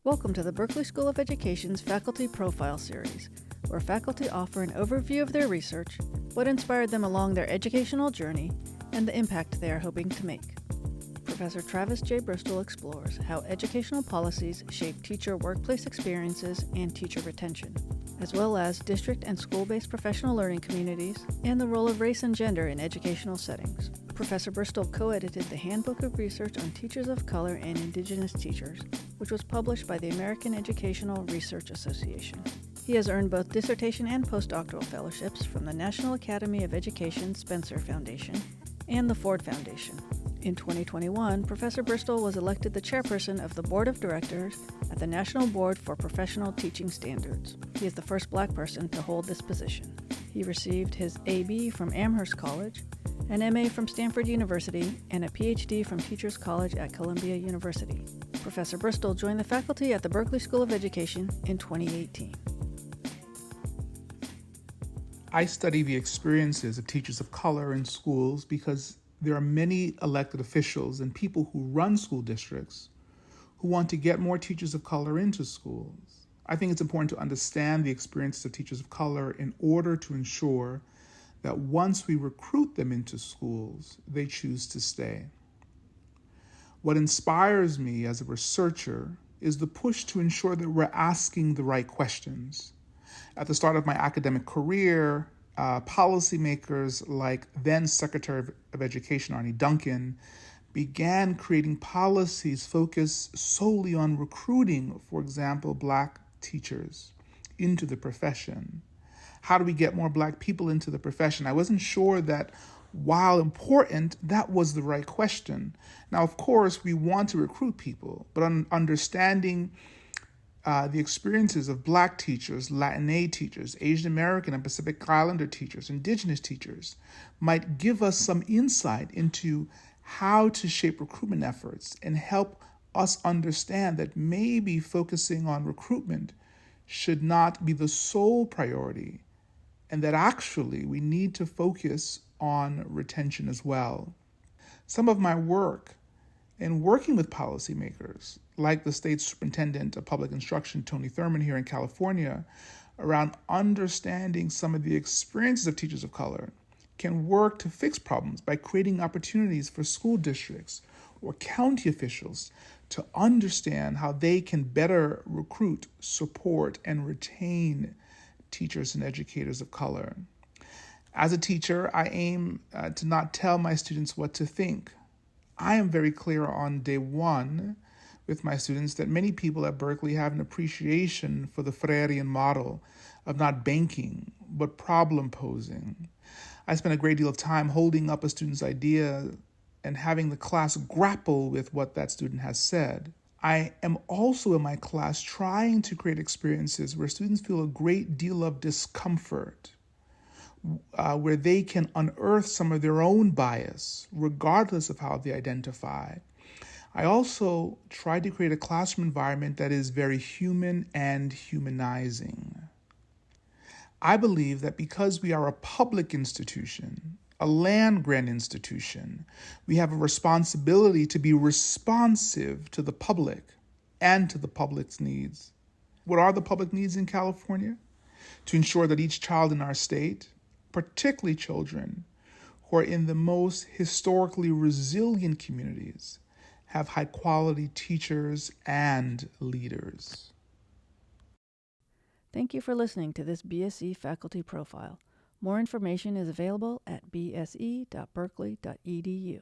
Welcome to the Berkeley School of Education's Faculty Profile Series, where faculty offer an overview of their research, what inspired them along their educational journey, and the impact they are hoping to make. Professor Travis J. Bristol explores how educational policies shape teacher workplace experiences and teacher retention, as well as district and school-based professional learning communities and the role of race and gender in educational settings. Professor Bristol co-edited the Handbook of Research on Teachers of Color and Indigenous Teachers, which was published by the American Educational Research Association. He has earned both dissertation and postdoctoral fellowships from the National Academy of Education Spencer Foundation and the Ford Foundation. In 2021, Professor Bristol was elected the chairperson of the Board of Directors at the National Board for Professional Teaching Standards. He is the first Black person to hold this position. He received his A.B. from Amherst College, an M.A. from Stanford University, and a Ph.D. from Teachers College at Columbia University. Professor Bristol joined the faculty at the Berkeley School of Education in 2018. I study the experiences of teachers of color in schools because there are many elected officials and people who run school districts who want to get more teachers of color into schools. I think it's important to understand the experiences of teachers of color in order to ensure that once we recruit them into schools, they choose to stay. What inspires me as a researcher is the push to ensure that we're asking the right questions. At the start of my academic career, policymakers like then Secretary of Education Arne Duncan began creating policies focused solely on recruiting, for example, Black teachers into the profession. How do we get more Black people into the profession? I wasn't sure that while important, that was the right question. Now, of course, we want to recruit people, but understanding the experiences of Black teachers, Latinx teachers, Asian American and Pacific Islander teachers, Indigenous teachers might give us some insight into how to shape recruitment efforts and help us understand that maybe focusing on recruitment should not be the sole priority, and that actually we need to focus on retention as well. Some of my work in working with policymakers, like the state superintendent of public instruction, Tony Thurmond here in California, around understanding some of the experiences of teachers of color, can work to fix problems by creating opportunities for school districts or county officials to understand how they can better recruit, support, and retain teachers and educators of color. As a teacher, I aim to not tell my students what to think. I am very clear on day one with my students that many people at Berkeley have an appreciation for the Freirean model of not banking, but problem posing. I spend a great deal of time holding up a student's idea and having the class grapple with what that student has said. I am also in my class trying to create experiences where students feel a great deal of discomfort, where they can unearth some of their own bias, regardless of how they identify. I also try to create a classroom environment that is very human and humanizing. I believe that because we are a public institution, a land-grant institution, we have a responsibility to be responsive to the public and to the public's needs. What are the public needs in California? To ensure that each child in our state, particularly children who are in the most historically resilient communities, have high-quality teachers and leaders. Thank you for listening to this BSE Faculty Profile. More information is available at bse.berkeley.edu.